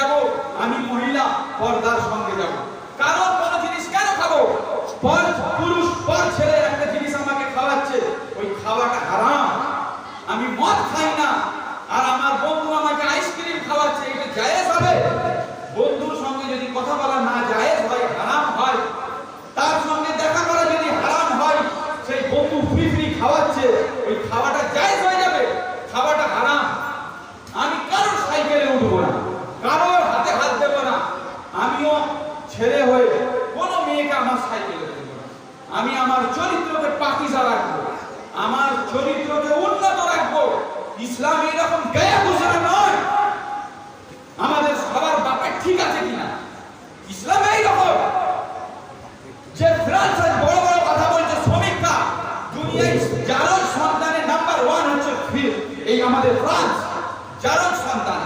যাব, আমি মহিলা পর্দার সঙ্গে যাব। কারণ কোন জিনিস কেন খাবো? পুরুষ পর ছেলে একটা জিনিস আমাকে খাওয়াচ্ছে, ওই খাওয়াটা হারাম। আমি মদ খাই না, আর আমার বন্ধু আমাকে আইসক্রিম খাওয়াচ্ছে, এটা জায়েজ হবে? বন্ধুর সঙ্গে যদি কথা বলা না জায়েজ হয়, হারাম হয়, তার সঙ্গে দেখা করা যদি হারাম হয়, সেই বন্ধু ফ্রি ফ্রি খাওয়াচ্ছে, ওই খাওয়াটা জায়েজ হয়ে যাবে? খাওয়াটা হারাম। আমি কারোর সাইকেলে উঠবো না, কারোর হাতে হাত দেব না। আমিও ছেলে হয়ে কোনো মেয়েকে আমার সাইকেলে দেব না। আমি আমার চরিত্রকে পাকিজা রাখবো, আমার চরিত্রকে উন্নত রাখবো। ইসলাম এরকম গায়ে গুজরা নয়। আমাদের সবার বাপের ঠিক আছে কিনা? ইসলাম এইরকম যে ফ্রান্স আজ বড় বড় কথা বলছে, সমীক্ষা দুনিয়ায় জারজ সন্তানের নাম্বার 1 হচ্ছে এই আমাদের ফ্রান্স। জারজ সন্তান,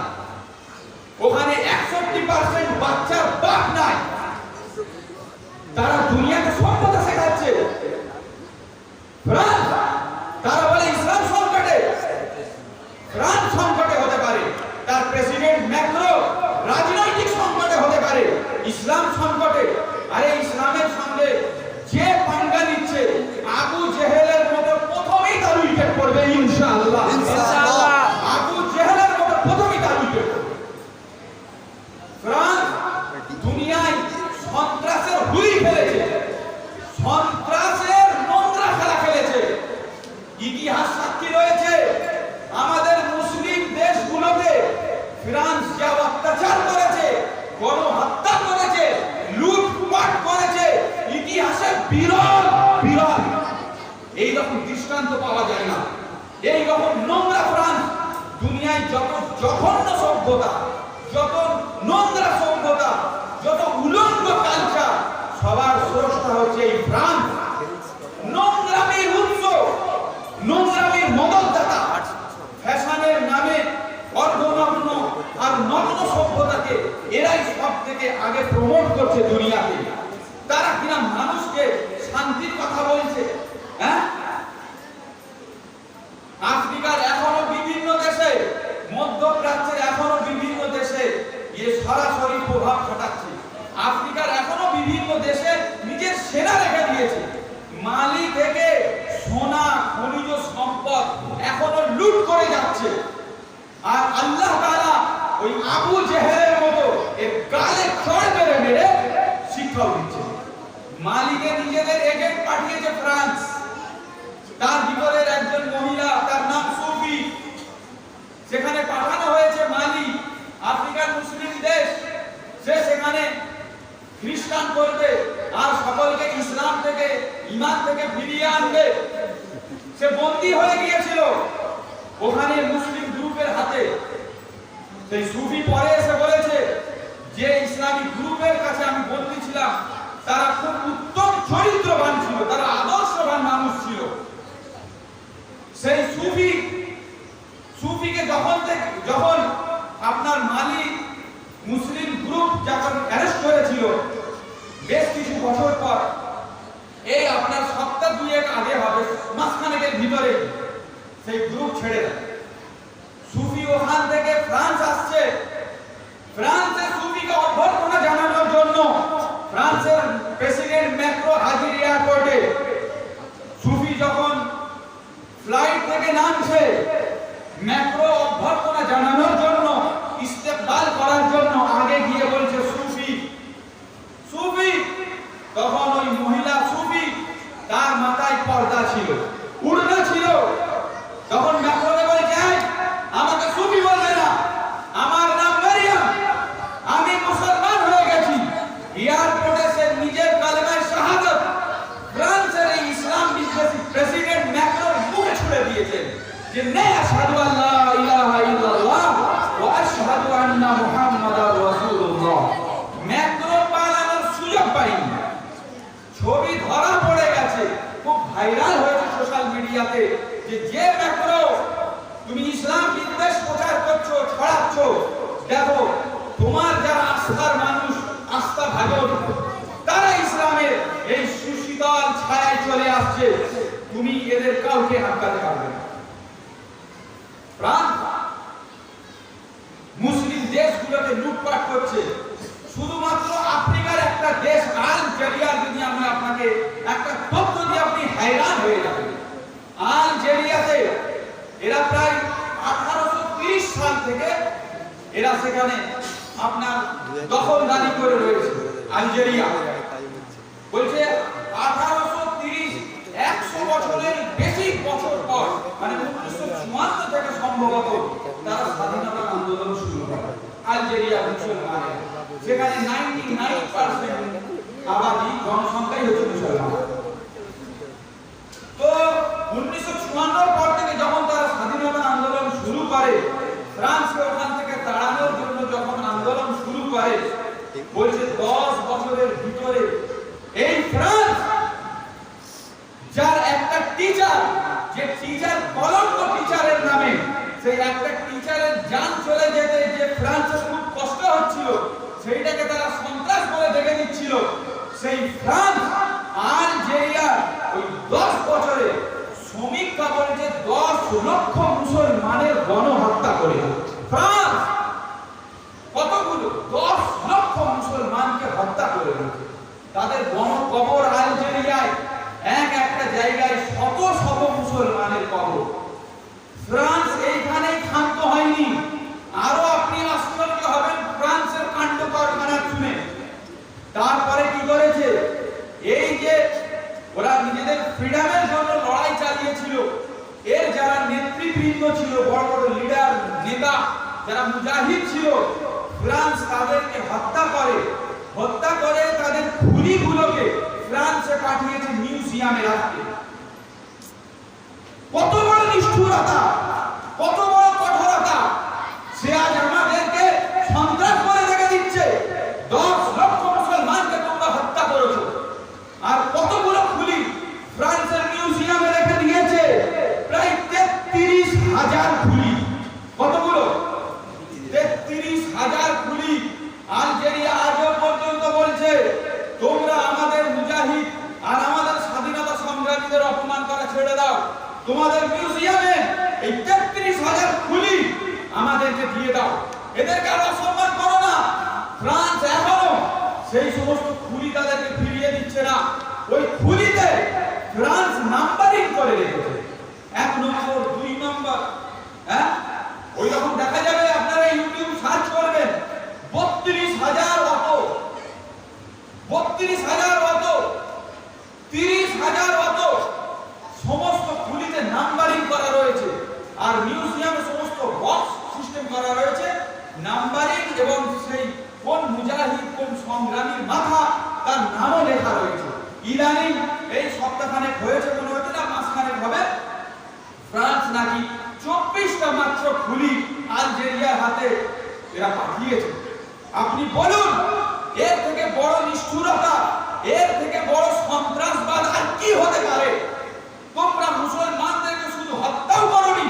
ওখানে 61% বাচ্চার বাপ নাই। তারা দুনিয়াকে সভ্যতা শেখাচ্ছে। ফ্রান্স, তারা বলে ইসলাম সংকটে। ফ্রান্স সংকটে হতে পারে, তার প্রেসিডেন্ট ম্যাক্রো রাজনৈতিক সংকটে হতে পারে, ইসলাম সংকটে। আরে ইসলামের সঙ্গে যে পাঙ্গা নিচ্ছে, আবু জেহেলের মতো প্রথমেই তার উইকেট পড়বে ইনশাআল্লাহ। আবু জেহেলের মতো প্রথমেই তার উইকেট পড়বে। ফ্রান্স দুনিয়ায় সন্ত্রাসের হুই ফেলেছে, সন্ত্রাসের নোংরা খেলা খেলেছে। ইতিহাস সাক্ষী রয়েছে, আমাদের মুসলিম দেশগুলোতে ফ্রান্স যা অত্যাচার করেছে, গণহত্যা করেছে, লুটপাট করেছে, ইতিহাসে বিরল বিরল। এইরকম দৃষ্টান্ত পাওয়া যায় না। এইরকম নোংরা ফ্রান্স, দুনিয়ায় যত জঘন্য সভ্যতা, যত নোংরা সভ্যতা, যত উলঙ্গ কালচার, সবার স্রষ্টা হচ্ছে এই ফ্রান্স। নোংরামির উৎস, নোংরামির মদতদাতা, ফ্যাশনের নামে অর্ধনগ্ন আর নগ্ন সভ্যতাকে এরাই সব থেকে আগে প্রমোট করছে দুনিয়াতে। তারা কিনা মানুষকে শান্তির কথা বলছে। হ্যাঁ, আফ্রিকার এখনো বিভিন্ন দেশে, মধ্যপ্রাচ্যের এখনো বিভিন্ন দেশে সরাসরি প্রভাব খাটাচ্ছে। আফ্রিকার এখনো বিভিন্ন দেশে নিজের সেনা রেখে দিয়েছে। মালি থেকে সোনা, খনিজ সম্পদ এখনো লুট করে যাচ্ছে। আর আল্লাহ তাআলা ওই আবু জেহেলের মতো এর গালে চড় মেরে মেরে শিক্ষা দিচ্ছে। মালিকে নিজেদের এজেন্ট পাঠিয়েছে ফ্রান্স। তার ভিতরের একজন মহিলা, তার নাম সুফি, সেখানে পাঠানো হয়েছে মালি, আফ্রিকার মুসলিম দেশ। সে সেখানে খ্রিস্টান করবে আর সকলকে ইসলাম থেকে, ঈমান থেকে ফিরিয়ে আনবে। সে বন্দী হয়ে গিয়েছিল ওখানে মুসলিম গ্রুপের হাতে। সেই সুফি পরে এসে বলেছে যে ইসলামিক গ্রুপের কাছে আমি বন্দী ছিলাম, তারা খুব উত্তম চরিত্রবান ছিল, তারা আদর্শবান মানুষ ছিল। সেই সুফিকে যখন আপনার মালি মুসলিম গ্রুপ যখন অ্যারেস্ট করেছিল, বেশ কিছু বছর পর, এই আপনার সপ্তাহ দুয়েক আগে হবে, মাসখানেকের ভিতরে সেই গ্রুপ ছেড়ে দেয়। সুফি ওখান থেকে ফ্রান্স আসছে। ফ্রান্সের সুফিকে অভ্যর্থনা জানানোর জন্য ফ্রান্সের প্রেসিডেন্ট ম্যাক্রো হাজির এয়ারপোর্টে। সুফি যখন ফ্লাইট থেকে নামছে, ম্যাক্রো অভ্যর্থনা জানানোর জন্য, ইস্তেকবাল করার জন্য আগে গিয়ে বলছে সুফি সুফি। তখন ওই মহিলা সুফি, তার মাথায় পর্দা ছিল, উড়না ছিল। তখন ম্যাক্রোকে বলছে, আমাকে সুফি বলবে না, আমার নাম মারিয়াম, আমি মুসলমান হয়ে গেছি। এয়ারপোর্টে সে নিজের কালেমায় শাহাদাত ফ্রান্সের এই ইসলাম বিদ্বেষী প্রেসিডেন্ট ম্যাক্রোর মুখে ছুড়ে দিয়েছেন যে নে আশহাদু আল্লা ইলাহা ইল্লাল্লাহ ওয়া আশহাদু আন্না মুহাম্মাদার রাসূলুল্লাহ। ম্যাক্রো পালানোর সুযোগ পায়নি। ছবি ধরা পড়ে গেছে, খুব ভাইরাল হয়েছে সোশ্যাল মিডিয়াতে যে ম্যাক্রো তুমি ইসলাম বিদ্বেষ প্রচার করছো, ছড়াচ্ছ, দেখো তোমার যারা আস্থার মানুষ, আস্থা ভাজন, তারা ইসলামের এই সুশীতল ছায়ায় চলে আসছে, তুমি এদের কাউকে আটকাতে পারবে না। মুসলিম দেশগুলোতে লুটপাট করছে। থেকে এরা সেখানে আপনার দখলদারি করে রয়েছে। আলজেরিয়া বলছে 1830 100 বছরের বেশি বছর পর, মানে 1954 থেকে সম্ভবত তারা স্বাধীনতা আন্দোলন শুরু করে। আলজেরিয়া মুসলমান, সেখানে 99% আবাদি জনসংখ্যাই হচ্ছে মুসলমান। তো 1954 পর থেকে যখন তারা স্বাধীনতা আন্দোলন শুরু করে, ফ্রান্সকে ওখান থেকে তাড়ানোর জন্য যখন আন্দোলন শুরু করে, বলছে 10 বছরের ভিতরে এই ফ্রান্স, যার একটা টিচার, যে টিচার কলঙ্ক টিচারের নামে, সেই একটা টিচারের জান চলে যেতে যে ফ্রান্সের খুব কষ্ট হচ্ছিল, সেইটাকে তারা সন্ত্রাস বলে দেখে দিচ্ছিল, সেই ফ্রান্স আলজেরিয়া ওই 10 বছরে সমীক্ষা বলছে 10 লক্ষ মুসলমানের গণহত্যা করে। ফ্রান্স কতগুলো 10 লক্ষ মুসলমানকে হত্যা করে, তাদের গণকবর আলজেরিয়ায় একটা জায়গায় শত শত মুসলমানের কবর। ফ্রান্স এইখানে ক্ষান্ত হয়নি, আরো আপনি আশ্চর্য হবেন ফ্রান্সের কাণ্ড কারখানা শুনে। তারপরে কি করেছে, এই যে ওরা নিজেদের ফ্রিডমের জন্য লড়াই চালিয়েছিল, এর যারা নেতৃবৃন্দ ছিল, বড় বড় লিডার নেতা যারা মুজাহিদ ছিল, ফ্রান্স তাদেরকে হত্যা করে তাদের খুলিগুলোকে ফ্রান্সে পাঠিয়েছে মিউজিয়ামে রাখতে। কত বড় নিষ্ঠুরতা, কত বড় কঠোরতা! সে আজ আমাদেরকে সন্ত্রাস করে দেখে দিচ্ছে। 10 লক্ষ মুসলমানকে তোমরা হত্যা করেছো, আর কতগুলো খুলি ফ্রান্সের মিউজিয়ামে রেখে দিয়েছে, প্রায় 33,000 খুলি। কতগুলো? 33,000 খুলি। আলজেরিয়া আজও পর্যন্ত বলছে, তোমরা আমাদের মুজাহিদ আর আমাদের স্বাধীনতা সংগ্রামীদের অপমান করা ছেড়ে দাও, তোমাদের মিউজিয়ামে এই 33,000 খুলি আমাদেরকে দিয়ে দাও, এদেরকে আর অসম্মান করো না। ফ্রান্স এখনো সেই সমস্ত খুলি তাদেরকে ফিরিয়ে দিচ্ছে না। ওই খুলিতে ফ্রান্স নাম্বারিং করে রেখেছে, 1 নম্বর 2 নম্বর, হ্যাঁ, ওই রকম দেখা যাবে। আপনারা ইউটিউব সার্চ করবেন, 32,000 অত, 32,000 অত, 30,000 অত, সমস্ত খুলিতে নাম্বারিং করা রয়েছে। আর মিউজিয়ামে সমস্ত বক্স সিস্টেম করা রয়েছে, নাম্বারিং, এবং সেই কোন মুজাহিদ কোন সংগ্রামীর মাথা তার নামও লেখা রয়েছে। ইদানিং এই সপ্তাহখানেক হয়েছে, মনে হচ্ছে না মাসখানেক হবে, ফ্রান্স নাকি 24টা মাত্র খুলি আলজেরিয়ার হাতে এরা পাঠিয়েছে। আপনি বলুন, এর থেকে বড় নিষ্ঠুরতা, এর থেকে বড় সন্ত্রাসবাদ আর কি হতে পারে? তোমরা মুসলমানদেরকে শুধু হত্যাও করোনি,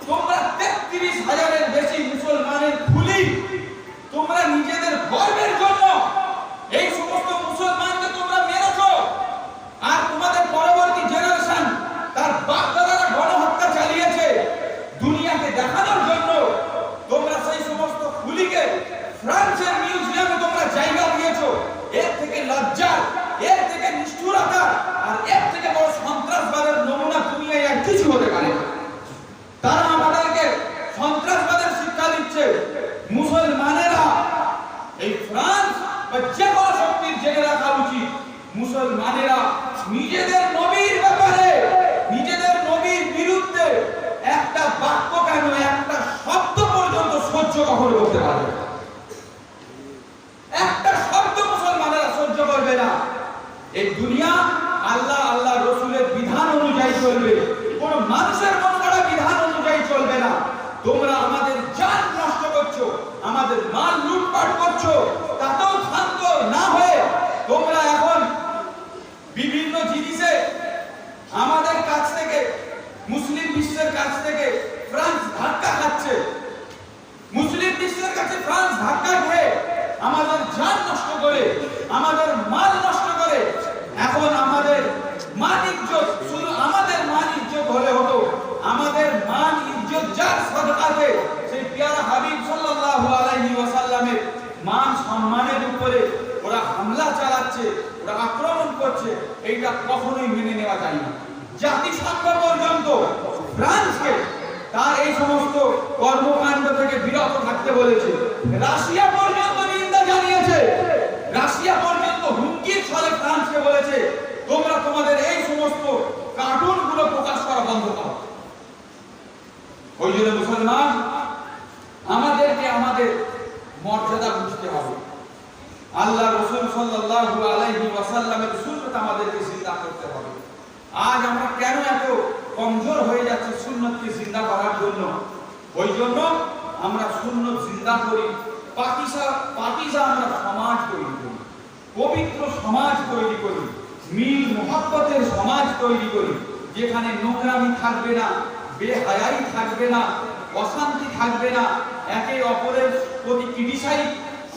তোমরা 33,000-এর বেশি মুসলমানের খুলি তোমরা নিজেদের গর্বের জন্য এই সমস্ত মুসলমানকে তোমরা মেরেছো। আর তোমাদের পরবর্তী জেনারেশন, তার বাপ দাদারা গণহত্যা চালিয়েছে, দুনিয়াকে দেখানোর জন্য তোমরা সেই সমস্ত খুলিকে ফ্রান্সের মিউজিয়ামে তোমরা জায়গা দিয়েছো। এর থেকে লজ্জা, এর থেকে নিষ্ঠুরতা আর এর থেকে বড় সন্ত্রাসবাদের নমুনা দুনিয়ায় আর কিছু হতে পারে না। তারা আমাদেরকে সন্ত্রাসবাদের শিক্ষা দিচ্ছে। মুসলমানেরা, এই ফ্রান্স বা যে কোনো শক্তির জেগে রাখা উচিত, মুসলমানেরা নিজেদের নবীর ব্যাপারে, নিজেদের নবীর বিরুদ্ধে একটা বাক্য কেন, একটা শব্দ পর্যন্ত সহ্য কখনো করতে পারবে না। একটা শব্দ মুসলমানেরা সহ্য করবে না। এই দুনিয়া আল্লাহ রসুলের বিধান অনুযায়ী চলবে, কোন মানুষের মন গড়া বিধান অনুযায়ী চলবে না। তোমরা আমাদের জান নষ্ট করছো, আমাদের মাল লুটপাট করছো, তাতেও ক্ষান্ত না হয়ে তোমরা এখন বিভিন্ন জিনিসে আমাদের কাছ থেকে, মুসলিম বিশ্বের কাছ থেকে ফ্রান্স ধাক্কা খাচ্ছে। মুসলিম বিশ্বের কাছে ফ্রান্স ধাক্কা খেয়ে আমাদের জান নষ্ট করে, আমাদের মাল নষ্ট করে। এখন আমাদের মান ইজ্জত, শুধু আমাদের মান ইজ্জত হলে হতো, আমাদের মান ইজ্জত যার সাদকাতে সেই প্যারা হাবিব সাল্লাল্লাহু আলাইহি ওয়াসাল্লামের মান সম্মানের উপরে ওরা হামলা চালাচ্ছে, ওরা আক্রমণ করছে, এইটা কখনোই মেনে নেওয়া যায় না। জাতিসংঘ পর্যন্ত ফ্রান্সকে তার এই সমস্ত কর্মকাণ্ড থেকে বিরত থাকতে বলেছে। রাশিয়া পর্যন্ত নিন্দা জানিয়েছে, রাশিয়া পর্যন্ত হুমকির ছলে ফ্রান্সকে বলেছে তোমরা তোমাদের এই সমস্ত কার্টুনগুলো প্রকাশ করা বন্ধ করো। ওই জন্য মুসলমান আমাদেরকে আমাদের মর্যাদা বুঝতে হবে। আল্লাহ রাসূল সাল্লাল্লাহু আলাইহি ওয়াসাল্লামের সুন্নাত আমাদেরকে জিন্দা করতে হবে। আজ আমরা কেন এত কমজোর হয়ে যাচ্ছি সুন্নতকে জিন্দা করার জন্য? ওই জন্য আমরা সুন্নত জিন্দা করি, পাকিজা আমরা সমাজ তৈরি করি, পবিত্র সমাজ তৈরি করি, মিল মুহাব্বতের সমাজ তৈরি করি, যেখানে নোংরামি থাকবে না, বেহায়াই থাকবে না, অশান্তি থাকবে না, একে অপরের প্রতি ক্রিটিসাইজ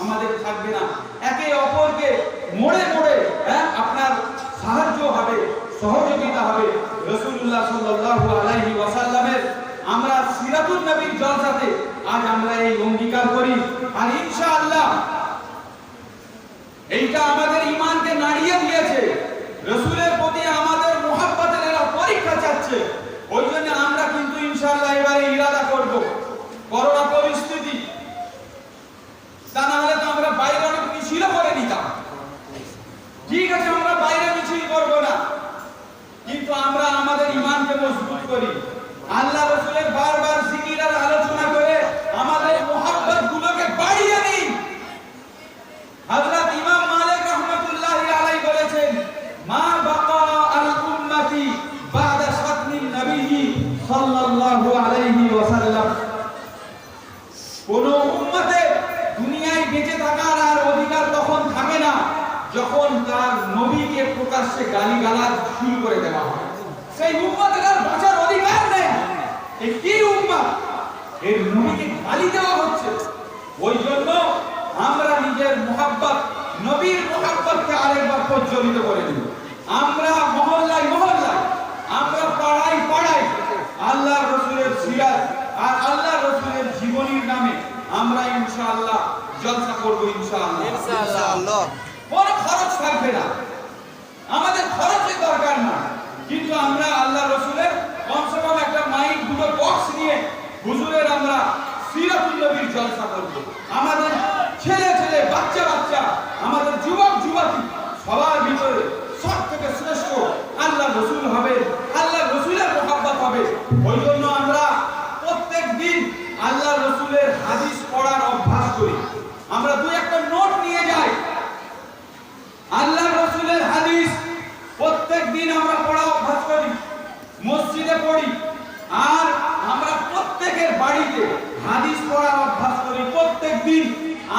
আমাদের থাকবে না, একে অপরকে মোড়ে মোড়ে আপনার সাহায্য হবে, সহযোগিতা হবে। রাসূলুল্লাহ সাল্লাল্লাহু আলাইহি ওয়াসাল্লামের আমরা সিরাতুন নবীর জলসাতে আজ আমরা এই অঙ্গীকার করি, আর ইনশাআল্লাহ এইটা আমাদের ঈমানকে নাড়িয়ে দিয়েছে। রাসূলের প্রতি আমাদের মুহাব্বতের একটা পরীক্ষা চাচ্ছে। ওই জন্য আমরা কিন্তু ইনশাআল্লাহ এবারে ইরাদা করব, করোনা পরিস্থিতি তা না হলে তো আমরা বাইরে অনেক মিছিল করে নিতাম। ঠিক আছে, আমরা বাইরে মিছিল করব না, কিন্তু আমরা আমাদের ঈমানকে মজবুত করি। আল্লাহ রাসূলের বারবার জিকির আর আলোচনা করে আমাদের মুহাব্বত গুলোকে বাড়িয়ে নিই। হযরত ইমাম মালিক রাহমাতুল্লাহি আলাইহি বলেছেন, মা বাকা আল উম্মতি বাদা শাতমিন নবী সাল্লাল্লাহু আলাইহি ওয়াসাল্লাম। কোন উম্মতে দুনিয়ায় বেঁচে থাকার আর অধিকার তখন থাকে না যখন তার নবীকে প্রকাশ্যে গালিগালাজ শুরু করে দেওয়া হয়। সেই উম্মতের আর বাঁচার অধিকার নেই। এই কি উম্মত, এর নবীকে গালি দেওয়া হচ্ছে। ওই জন্য আমরা নিজের মুহাব্বত, নবীর মুহাব্বতকে আরেকবার প্রজ্বলিত করে নিই। আমরা মহল্লায় মহল্লায়, আমরা পাড়ায় পাড়ায় আল্লাহ রাসূলের সিরাত আর আল্লাহ রাসূলের জীবনীর নামে আমরা ইনশাআল্লাহ জলসা করব। ইনশাআল্লাহ কোনো খরচ থাকবে না, আমাদের খরচের দরকার না, কিন্তু আমরা আল্লাহ রাসূলের কমসে কম একটা মাইক, দুটো বক্স নিয়ে হুজুরের আমরা সিরাতুন নবীর জলসা করব। আমাদের ছেলে ছেলে, বাচ্চা বাচ্চা, আমাদের যুবক যুবতী সবার ভিতরে সব থেকে শ্রেষ্ঠ আল্লাহ রাসূল হবে, আল্লাহ রাসূলের মুহাব্বত হবে। ওই জন্য আমরা প্রত্যেক দিন আল্লাহ রাসূলের হাদিস পড়ার অভ্যাস করি। আমরা দুই একটা নোট নিয়ে যাই, আল্লাহ রাসূলের হাদিস প্রত্যেক দিন আমরা পড়া অভ্যাস করি, মসজিদে পড়ি, আর আমরা প্রত্যেকের বাড়িতে হাদিস পড়ার অভ্যাস করি। প্রত্যেক দিন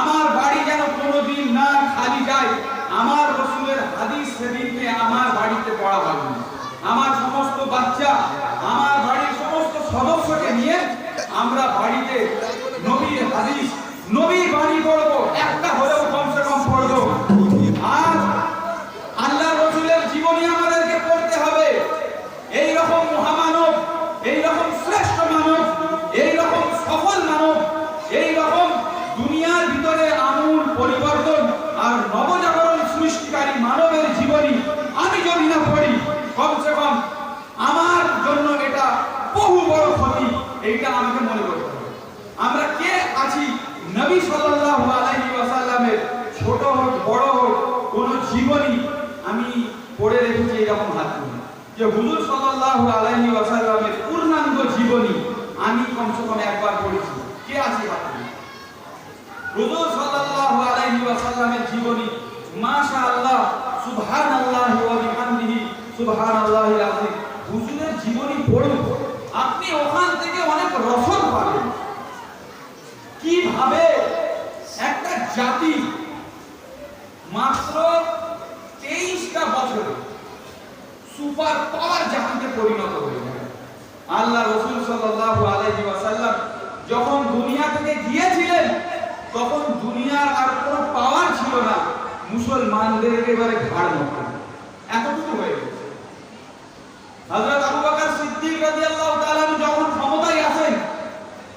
আমার বাড়ি যেন কোনোদিন না খালি যায়, আমার রাসূলের হাদিস সেদিনকে আমার বাড়িতে পড়া হবে। আমার সমস্ত বাচ্চা, আমার বাড়ির সমস্ত সদস্যকে নিয়ে আমরা বাড়িতে নবীর হাদিস, নবীর বাণী পড়বো, একটা হলেও কমসে কম পড়বো। আর আল্লাহ রাসূলের জীবনী আমাদেরকে পড়তে হবে। এই রকম মহামানব, এই রকম শ্রেষ্ঠ মানব, এই রকম সফল মানব, এই রকম দুনিয়ার ভিতরে আমূল পরিবর্তন আর নবজাগরণ সৃষ্টিকারী মানবের জীবনী আমি যদি না পড়ি, কমসে কম আমার জন্য এটা বহু বড় ক্ষতি। এইটা আমাকে মনে করতে হবে। আমরা কে আছি? নবী সাল্লাল্লাহু আলাইহি ওয়াসাল্লামের ছোট হোক বড় হোক কোন জীবনী আমি পড়ে রেখেছি এরকম হাত তুলি, যে হুজুর সাল্লাল্লাহু আলাইহি ওয়াসাল্লামের পূর্ণাঙ্গ জীবনী আমি কমসে কম একবার পড়েছি। কে আছে হাত তুলি? হুজুর সাল্লাল্লাহু আলাইহি ওয়াসাল্লামের জীবনী, মাশাআল্লাহ, সুবহানাল্লাহি ওয়া বিহামদিহি সুবহানাল্লাহিল আযীম। হুজুরের জীবনী পড়ুন, আপনি ওখান থেকে অনেক রসদ পাবেন। কিভাবে একটা জাতি মাত্র 23টা বছরে সুপার পাওয়ার জাতিতে পরিণত হয়ে যায়। আল্লাহ রাসূল সাল্লাল্লাহু আলাইহি ওয়াসাল্লাম যখন দুনিয়া থেকে গিয়েছিলেন তখন দুনিয়ার আর কোনো পাওয়ার ছিল না, মুসলমানদের একেবারে ঘাড় মতো এতটুকু হয়ে গেছে। হযরত আবু বকর সিদ্দিক রাদিয়াল্লাহু তাআলা যখন ক্ষমতায় আসেন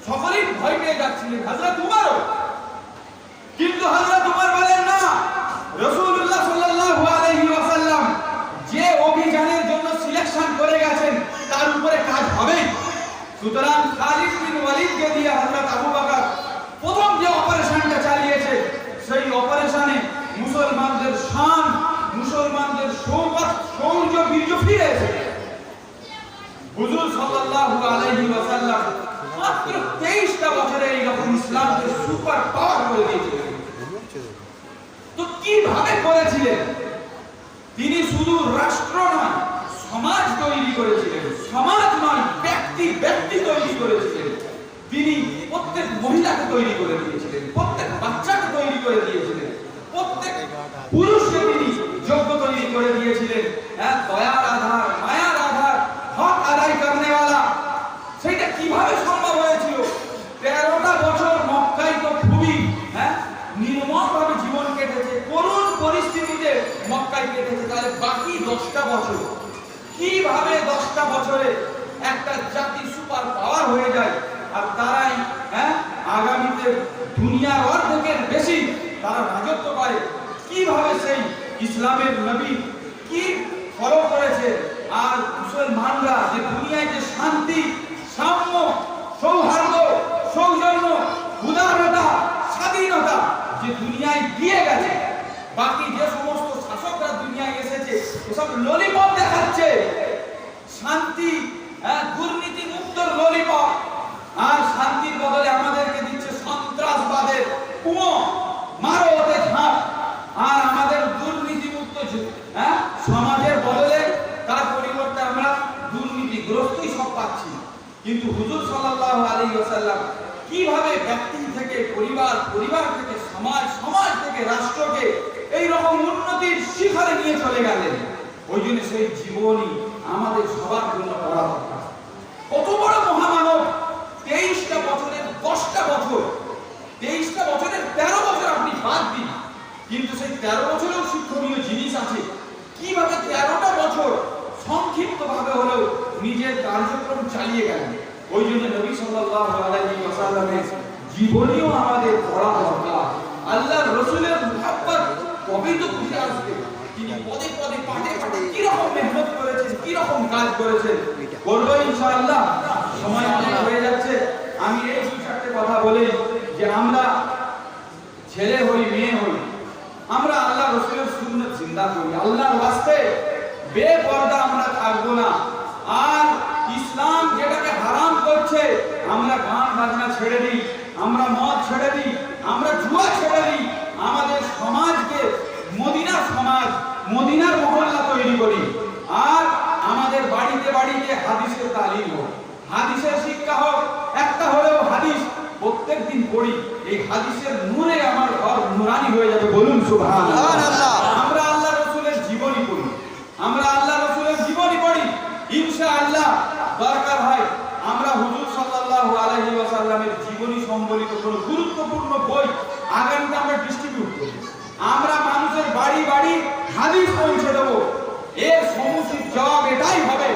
সকলেই ভয় পেয়ে যাচ্ছিলেন, হযরত উমরও। কিন্তু হযরত উমর বলেন না, রাসূলুল্লাহ সাল্লাল্লাহু আলাইহি ওয়াসাল্লাম যে অভিযানের জন্য সিলেকশন করে গেছেন তার উপরে কাজ হবে, সুতরাং সাল্লাল্লাহু আলাইহি ওয়াসাল্লাম মাত্র 23টা বছরে এইরকম ইসলামকে সুপার পাওয়ার করে দিয়েছিলেন। তো কিভাবে করেছিলেন? তিনি শুধু রাষ্ট্র নয়, সমাজ তৈরি করেছিলেন। সমাজ নয়, ব্যক্তি ব্যক্তি তৈরি করেছিলেন। তিনি প্রত্যেক মহিলাকে তৈরি করে দিয়েছিলেন, প্রত্যেক বাচ্চাকে তৈরি করে দিয়েছিলেন, প্রত্যেক পুরুষকে তিনি যোগ্য তৈরি করে দিয়েছিলেন। দয়ার আধার, মায়ার আধার, হক আদায় করনেওয়ালা। সেটা কিভাবে সম্ভব হয়েছিল? 13টা বছর মক্কায় তো খুবই নির্মমভাবে জীবন কেটেছে, করুণ পরিস্থিতিতে মক্কায় কেটেছে। তাহলে বাকি 10টা বছর কিভাবে 10টা বছরে একটা জাতি সুপার পাওয়ার হয়ে যায়, আর তারাই আগামীতে দুনিয়ার অর্ধেকের বেশি তারা রাজত্ব করে। কিভাবে সেই ইসলামের নবী কি ফলো করেছে, আর মুসলমানরা যে দুনিয়ায় যে শান্তি, সাম্য, সৌহার্দ্য, সৌজন্য, উদারতা, স্বাধীনতা যে দুনিয়ায় দিয়ে গেছে, বাকি যে সমস্ত শাসকরা দুনিয়ায় এসেছে এসব ললিপপ দেখাচ্ছে, শান্তি দুর্নীতি মুক্ত ললিপপ, আর শান্তির বদলে আমাদেরকে দিচ্ছে সন্ত্রাসবাদের কুয়ো, মারো ওতে ঝাঁপ। আর আমাদের দুর্নীতি মুক্ত সমাজের বদলে তার পরিবর্তে আমরা দুর্নীতিগ্রস্তই সব পাচ্ছি। কিন্তু হুজুর সাল্লাল্লাহু আলাইহি ওয়াসাল্লাম কিভাবে ব্যক্তি থেকে পরিবার, পরিবার থেকে সমাজ, সমাজ থেকে রাষ্ট্রকে এই রকম উন্নতির শিখরে নিয়ে চলে গেলেন, ওই জন্য সেই জীবনী আমাদের সবার জন্য পড়া দরকার। কত বড় মহামানব! 23টা বছরের 10টা বছর, 23টা বছরের 13 বছর আপনি বাদ দিন, কিন্তু সেই 13 বছরেও শিক্ষণীয় জিনিস আছে। কিভাবে 13টা বছর সংক্ষিপ্ত ভাবে হলেও নিজের কার্যক্রম চালিয়ে গেলেন। ওই জন্য নবী সাল্লাল্লাহু আলাইহি ওয়াসাল্লামের জীবনীও আমাদের পড়া দরকার। আল্লাহর রাসূলের মুহাব্বত কবে তো বুঝে আসবে, তিনি পদে পদে পাঠে পাঠে কি রকম মেহনত করেছেন, কি রকম কাজ করেছেন, বলবো ইনশাআল্লাহ। সময় অনেক হয়ে যাচ্ছে, আমি এই 2-4টে কথা বলি যে আমরা ছেলে হই, মেয়ে হই, আমরা আল্লাহ রাসূলের সুন্নাত জিন্দা করি। আল্লাহর ওয়াস্তে বেপরদা আমরা থাকবো না। আর ইসলাম যেটাকে হারাম করছে, আমরা গান বাজনা ছেড়ে দিই, আমরা মদ ছেড়ে দিই, আমরা জুয়া ছেড়ে দিই, আমাদের সমাজকে মদিনার সমাজ, মদিনার মহল্লা তৈরি করি। আর আমাদের বাড়িতে বাড়িতে হাদিসের তালিম হোক, হাদিসের শিক্ষা হোক, একটা হলেও হাদিস প্রত্যেকদিন পড়ি। এই হাদিসের নূরে আমার ঘর নূরানি হয়ে যাবে, বলুন সুবহানাল্লাহ। আমরা আল্লাহ রাসূলের জীবনী পড়ি, আমরা আল্লাহ রাসূলের জীবনী পড়ি, ইনশাআল্লাহ দরকার হয় আমরা হুজুর সাল্লাল্লাহু আলাইহি ওয়াসাল্লামের জীবনী সম্বলিত কোনো গুরুত্বপূর্ণ বই আগামীতে আমরা ডিস্ট্রিবিউট করব। আমরা মানুষের বাড়ি বাড়ি হাদিস পৌঁছে দেব। এর সমুচিত জবাব এটাই হবে,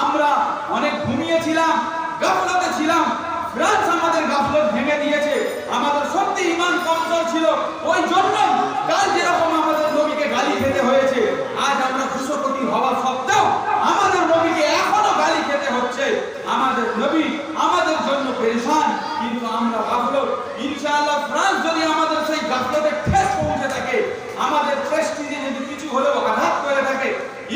আমরা অনেক ঘুমিয়েছিলাম, গাফলতে ছিলাম, ফ্রান্স আমাদের গাফলত ভেঙে দিয়েছে, আমাদের সত্যি ঈমান কমজোর ছিল, ওই জন্য কাল যেরকম আমাদের নবীকে গালি খেতে হয়েছে, আজ আমরা 200 কোটি হওয়া সত্ত্বেও আমাদের নবীকে এখনো গালি খেতে হচ্ছে। আমাদের নবী আমাদের জন্য পেরেশান, কিন্তু আমরা গাফলত। ইনশাআল্লাহ ফ্রান্স যদি আমাদের সেই গাফলতে ঠেস পৌঁছে থাকে, আমাদের প্রেস্টিজে যদি কিছু হলেও আঘাত করে থাকে,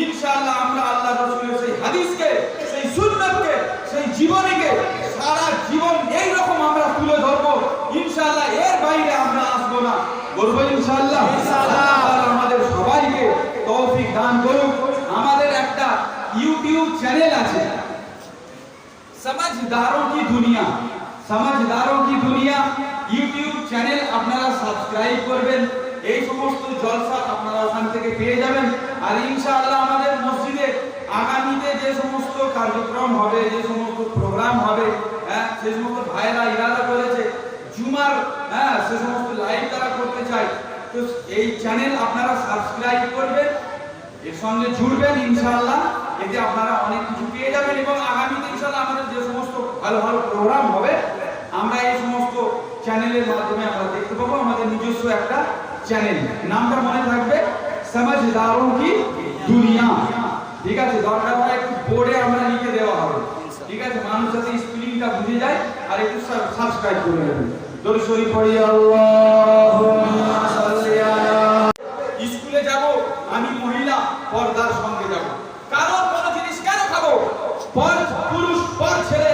ইনশাআল্লাহ আমরা আল্লাহ রাসূলের সেই হাদিসকে, সেই সুন্নাতকে, সেই জীবনীকে সারা জীবন এই রকম আমরা তুলে ধরবো। ইনশাআল্লাহ এর বাইরে আমরা আসবো না, বলবো ইনশাআল্লাহ। আল্লাহ আমাদের সবাইকে তৌফিক দান করুক। আমাদের একটা ইউটিউব চ্যানেল আছে, समझदारों की दुनिया, समझदारों की दुनिया ইউটিউব চ্যানেল আপনারা সাবস্ক্রাইব করবেন। এই সমস্ত জলসা আপনারা ওখান থেকে পেয়ে যাবেন। আর ইনশাআল্লাহ আমাদের মসজিদে আগামীতে যে সমস্ত কার্যক্রম হবে, যে সমস্ত প্রোগ্রাম হবে, সেই সমস্ত ভাইরা ইরাদা করেছে জুমার সে সমস্ত লাইভ তারা করতে চায়, তো এই চ্যানেল আপনারা সাবস্ক্রাইব করবেন, এর সঙ্গে জুড়বেন ইনশাআল্লাহ। এতে আপনারা অনেক কিছু পেয়ে যাবেন এবং আগামীতে ইনশাআল্লাহ আমাদের যে সমস্ত ভালো ভালো প্রোগ্রাম হবে আমরা এই সমস্ত চ্যানেলের মাধ্যমে আমরা দেখতে পাবো। আমাদের নিজস্ব একটা চ্যানেল, নামটা মনে থাকবে, समझदारों की दुनिया। ঠিক আছে, দরকার হয় একটু বোর্ডে আমরা লিখে দেওয়া হবে, ঠিক আছে, মানুষ যাতে স্পেলিংটা বুঝে যায়। আর একটু সাবস্ক্রাইব করে নেবেন। দরুদ শরীফ পড়ি, আল্লাহুম্মা সাল্লি আলা। স্কুলে যাব, আমি মহিলা পর্দার সঙ্গে যাব, কারণ কোন জিনিস কেন খাবো? পর পুরুষ, পর ছেলে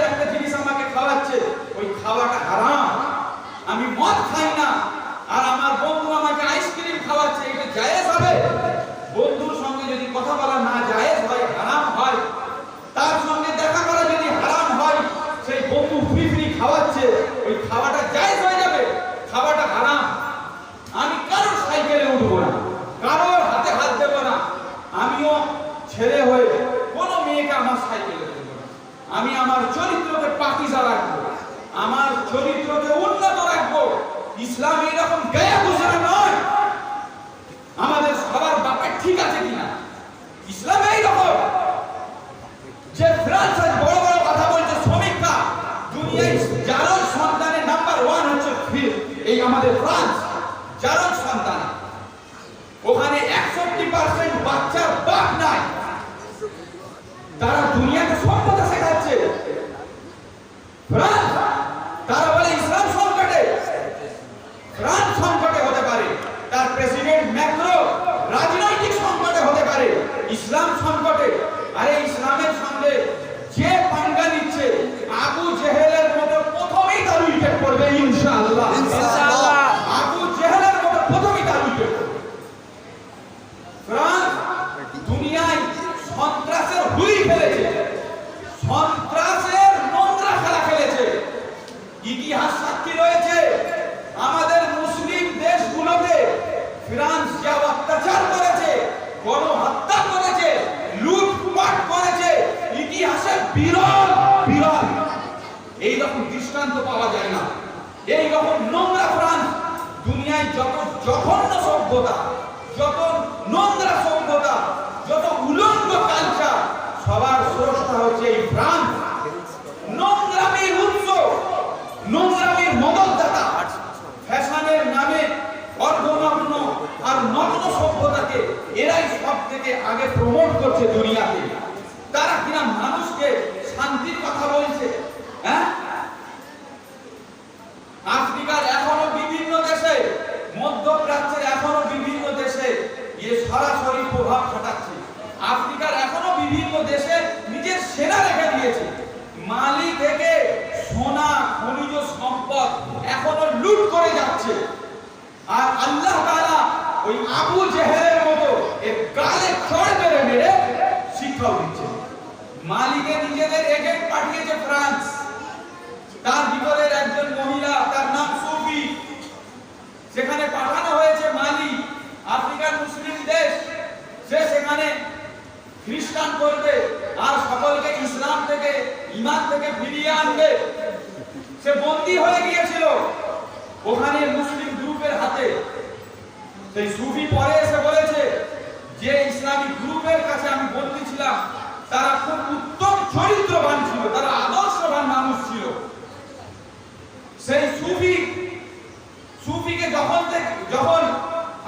উঠবো না, কারোর হাতে হাত দেবো না। আমিও ছেলে হয়ে কোনো মেয়েকে আমার সাইকেলে দেবো না। আমি আমার চরিত্রকে পাকিজা রাখবো, আমার চরিত্রকে উন্নত রাখবো। ইসলাম এরকম গায়া গুজরা নয় আমাদের সবার বাপের ঠিক আছে কিনা। ইসলাম এইরকম যে ফ্রান্স আজ বড় বড় কথা বলছে, শ্রমিকরা দুনিয়ায় জারজ সন্তানের নাম্বার 1 হচ্ছে এই আমাদের ফ্রান্স। জারজ সন্তান, ওখানে 61% বাচ্চার বাপ নাই। তারা দুনিয়াকে সভ্যতা শেখাচ্ছে। ফ্রান্স, তারা বলে ইসলাম সংকটে। ফ্রান্স সংকটে হতে পারে, তার প্রেসিডেন্ট ম্যাক্রো রাজনৈতিক সংকটে হতে পারে, ইসলাম সংকটে। আরে ইসলামের সঙ্গে যে পাঙ্গা নিচ্ছে, আবু জেহেলের মতো প্রথমেই তার উইকেট পড়বে ইনশাআল্লাহ। আবু জেহেলের মতো প্রথমেই তার উইকেট পড়বে। ফ্রান্স দুনিয়ায় সন্ত্রাসের হুই ফেলেছে, সন্ত্রাসের নোংরা খেলা খেলেছে। ইতিহাস সাক্ষী রয়েছে, আমাদের মুসলিম দেশগুলোতে ফ্রান্স যা অত্যাচার করেছে, গণহত্যা করেছে, লুটপাট করেছে, ইতিহাসে বিরল বিরল এইরকম দৃষ্টান্ত পাওয়া যায় না। এইরকম নোংরা ফ্রান্স দুনিয়ায় যত জঘন্য সভ্যতা, যত নোংরা সভ্যতা, যত উলঙ্গ কালচার, সবার স্রষ্টা হচ্ছে এই ফ্রান্স। নোংরামির উৎস, নোংরামির মদতদাতা, ফ্যাশনের নামে অর্ধনগ্ন আর নগ্ন সভ্যতাকে এরাই সব থেকে আগে প্রমোট করছে দুনিয়াতে। তারা কিনা মানুষকে শান্তির কথা বলছে। হ্যাঁ, আফ্রিকার এখনো বিভিন্ন দেশে, মধ্যপ্রাচ্যের এখনো বিভিন্ন দেশে সরাসরি প্রভাব খাটাচ্ছে। আফ্রিকার এখনো বিভিন্ন দেশে নিজের সেনা রেখে দিয়েছে। মালি থেকে সোনা, খনিজ সম্পদ এখনো লুট করে যাচ্ছে। আর আল্লাহ তাআলা ওই আবু জেহেলের মতো এর গালে চড় মেরে মেরে শিক্ষাও দিচ্ছে। মালিকে নিজেদের এজেন্ট পাঠিয়েছে ফ্রান্স, তার ভিতরের একজন মহিলা, তার নাম সুফি, সেখানে পাঠানো হয়েছে মালি, আফ্রিকার মুসলিম দেশ। সে সেখানে খ্রিস্টান করবে আর সকলকে ইসলাম থেকে, ঈমান থেকে ফিরিয়ে আনবে। সে বন্দী হয়ে গিয়েছিল ওখানে মুসলিম গ্রুপের হাতে। সেই সুফি পরে এসে বলেছে যে ইসলামিক গ্রুপের কাছে আমি বন্দী ছিলাম, তারা খুব উত্তম চরিত্রবান ছিল, তারা আদর্শবান মানুষ ছিল। সেই সুফিকে যখন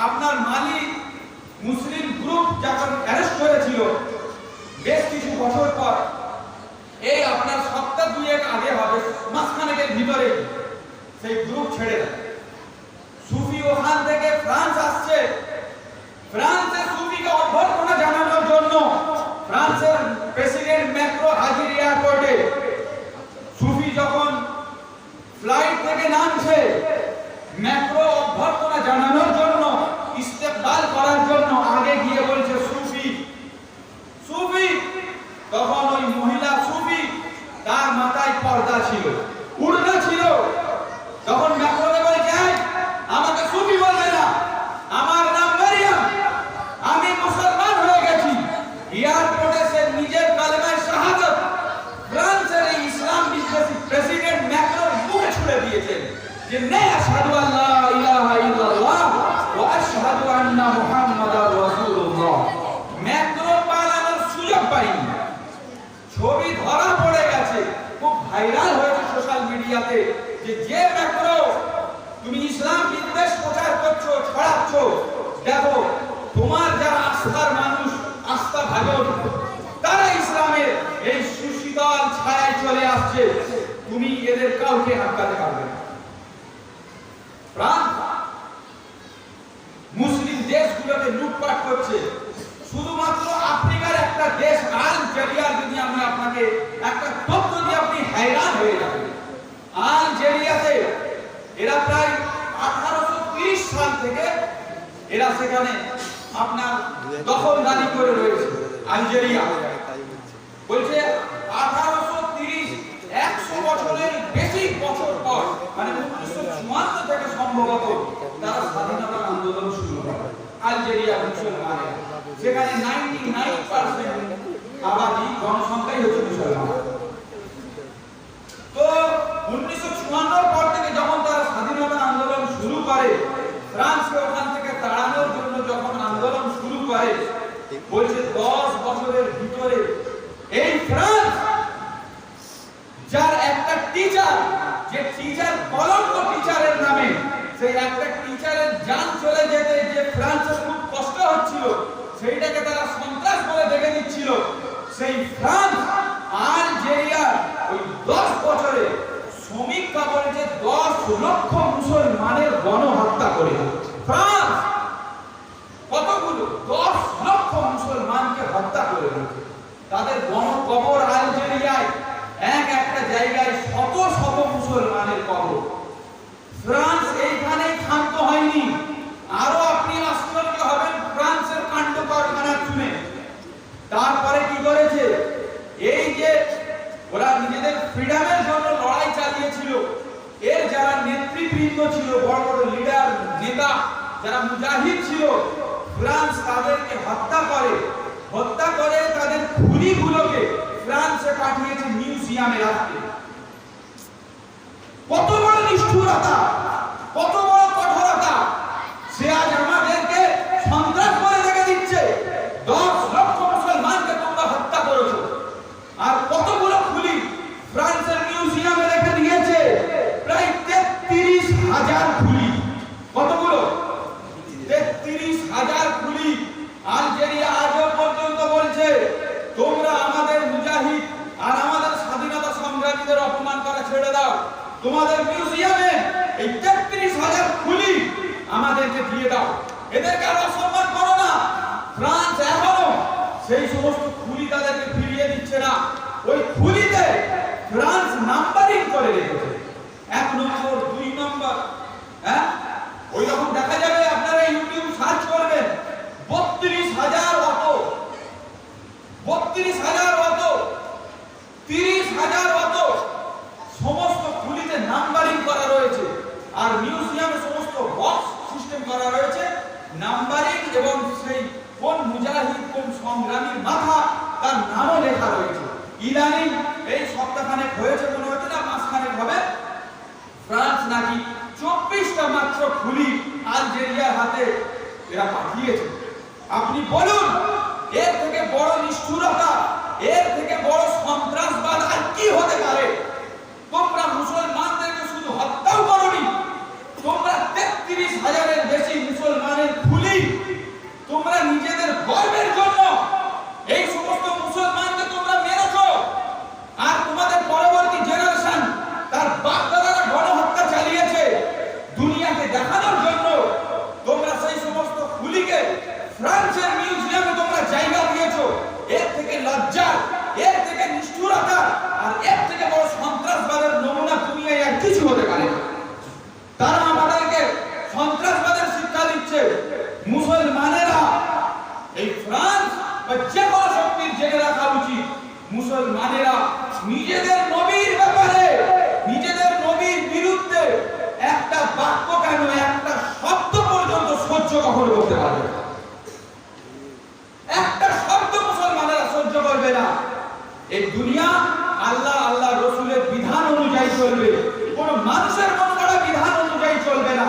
আপনার মালি মুসলিম গ্রুপ যখন অ্যারেস্ট করেছিল, বেশ কিছু বছর পর, এই আপনার সপ্তাহ 2-1 আগে হবে, মাসখানেকের ভিতরে সেই গ্রুপ ছেড়ে দেয়। সুফি ওখান থেকে ফ্রান্স আসছে। ফ্রান্সের সুফিকে অভ্যর্থনা জানানোর জন্য ফ্রান্সের প্রেসিডেন্ট ম্যাক্রো হাজির এয়ারপোর্টে। সুফি যখন ফ্লাইট থেকে নামছে, ম্যাক্রো অভ্যর্থনা জানানোর জন্য, ইস্তেকবাল করার জন্য আগে গিয়ে বলছে সুফি সুফি। তখন ওই মহিলা সুফি, তার মাথায় পর্দা ছিল, উড়না ছিল। তখন ম্যাক্রোকে বলছে, আমাকে সুফি বলবে না, আমার নাম মারিয়াম, আমি মুসলমান হয়ে গেছি। এয়ারপোর্টে সে নিজের কালেমায়ে শাহাদাত ফ্রান্সের এই ইসলাম বিদ্বেষী প্রেসিডেন্ট ম্যাক্রোর মুখে ছুড়ে দিয়েছেন যে নে আশহাদু আল্লা ইলাহা ইল্লাল্লাহ ওয়া আশহাদু আন্না মুহাম্মাদার রাসূলুল্লাহ। ম্যাক্রো পালানোর সুযোগ পায়নি, ছবি ধরা পড়ে গেছে, খুব ভাইরাল হয়েছে সোশ্যাল মিডিয়াতে যে ম্যাক্রো তুমি ইসলাম বিদ্বেষ প্রচার করছো, ছড়াচ্ছো, দেখো তোমার যারা আস্থার মানুষ, আস্থা ভাজন, তারা ইসলামের এই সুশীতল ছায়ায় চলে আসছে, তুমি এদের কাউকে আটকাতে পারবে না। ফ্রান্স মুসলিম দেশগুলোকে লুটপাট করছে। শুধুমাত্র আফ্রিকার একটা দেশ আলজেরিয়া, যদি আমি আপনাকে একটা তথ্য দিয়ে আপনি हैरान হয়ে যাবেন। আলজেরিয়াতে এরা প্রায় 1830 সাল থেকে এরা সেখানে আপনার দখলদারি করে রয়েছে। আলজেরিয়া বলছে 1830, 100 বছরের বেশি বছর পর, মানে 1954 থেকে সম্ভবত তারা স্বাধীনতা আন্দোলন শুরু করে। মুসলমানের, সেখানে 99% আবাদি জনসংখ্যাই হচ্ছে মুসলমান। তো 1954 পর থেকে যখন তারা স্বাধীনতা আন্দোলন শুরু করে, ফ্রান্সকে ওখান থেকে তাড়ানোর জন্য যখন আন্দোলন শুরু করে, বলছে 10 বছরের ভিতরে এই ফ্রান্স, যার একটা টিচার, যে টিচার কলঙ্ক টিচারের নামে, সেই একটা টিচারের জান চলে যেতে যে ফ্রান্সের খুব কষ্ট হচ্ছিল, সেইটাকে তারা সন্ত্রাস বলে দেখে দিচ্ছিল, সেই ফ্রান্স আলজেরিয়া ওই 10 বছরে সমীক্ষা বলছে 10 লক্ষ মুসলমানের গণহত্যা করে। ফ্রান্স কতগুলো 10 লক্ষ মুসলমানকে হত্যা করে দিয়েছে। তাদের গণকবর আলজেরিয়ায় একটা জায়গায় শত শত মুসলমানের কবর। ফ্রান্স এইখানেই ক্ষান্ত হয়নি, আরো আপনি আশ্চর্য হবেন ফ্রান্সের কাণ্ড কারখানা শুনে। তারপরে কি করেছে, এই যে ওরা নিজেদের ফ্রিডমের জন্য লড়াই চালিয়েছিল, এর যারা নেতৃবৃন্দ ছিল, বড় বড় লিডার নেতা যারা মুজাহিদ ছিল, ফ্রান্স তাদেরকে হত্যা করে তাদের খুনিগুলোকে ফ্রান্সে পাঠিয়েছে মিউজিয়ামে রাখতে। কত বড় নিষ্ঠুরতা, কত বড় কঠোরতা! সে আজ আমাদেরকে সন্ত্রাস বলে দেখে দিচ্ছে। 10 লক্ষ মুসলমানকে তোমরা হত্যা করেছো, আর কতগুলো খুনি ফ্রান্সের মিউজিয়ামে রেখে দিয়েছে, প্রায় 33,000 খুনি। কতগুলো? 33,000 খুনি। আলজেরিয়া আজও পর্যন্ত বলছে, তোমরা আমাদের মুজাহিদ আর আমাদের স্বাধীনতা সংগ্রামীদের অপমান করা ছেড়ে দাও, তোমাদের মিউজিয়ামে এই 33,000 খুনি আমাদেরকে দিয়ে দাও, এদেরকে আর অসম্মান করো না। ফ্রান্স এখনো সেই সমস্ত খুনি তাদেরকে ফিরিয়ে দিচ্ছে না। ওই খুনিতে ফ্রান্স নাম্বারিং করে রেখেছে, 1 নম্বর 2 নম্বর। ওই রকম দেখা যাবে, আপনারা ইউটিউব সার্চ করবেন, 32,000 অটো, 32,000 অটো, 30,000 অটো, সমস্ত খুনিতে নাম্বারিং করা রয়েছে। আর মিউজিয়ামে সমস্ত বক্স সিস্টেম করা রয়েছে, নাম্বারিং, এবং সেই কোন মুজাহিদ কোন সংগ্রামীর মাথা তার নামও লেখা রয়েছে। ইদানিং এই সপ্তাহখানেক হয়েছে, মনে হচ্ছে না মাসখানেক হবে, ফ্রান্স নাকি 24টা মাত্র খুনি আলজেরিয়ার হাতে এরা পাঠিয়েছে। আপনি বলুন, এর থেকে বড় নিষ্ঠুরতা, এর থেকে বড় সন্ত্রাসবাদ আর কি হতে পারে? তোমরা মুসলমানদেরকে শুধু হত্যাও করোনি, তোমরা 33,000-এর বেশি মুসলমানের খুনি, তোমরা নিজেদের গর্বের জন্য এই সমস্ত মুসলমানকে তোমরা মেরেছো। আর তোমাদের পরবর্তী জেনারেশন, তার বাপ দাদারা গণহত্যা চালিয়েছে, দুনিয়াকে দেখানোর জন্য তোমরা সেই সমস্ত খুনিকে ফ্রান্সের মিউজিয়ামে তোমরা জায়গা দিয়েছো। এর থেকে লজ্জা, এর থেকে নিষ্ঠুরতা আর এর থেকে বড় সন্ত্রাসবাদের নমুনা দুনিয়ায় আর কিছু হতে পারে না। তারা আমাদেরকে সন্ত্রাসবাদের শিক্ষা দিচ্ছে। মুসলমানেরা, এই ফ্রান্স বা যে কোনো শক্তির জেনে রাখা উচিত, মুসলমানেরা নিজেদের নবীর ব্যাপারে, নিজেদের নবীর বিরুদ্ধে একটা বাক্য কেন, একটা শব্দ পর্যন্ত সহ্য কখনো করতে পারবে না। একটা শব্দ মুসলমানেরা সহ্য করবে না। এই দুনিয়া আল্লাহ রসুলের বিধান অনুযায়ী চলবে, কোন মানুষের মন গড়া বিধান অনুযায়ী চলবে না।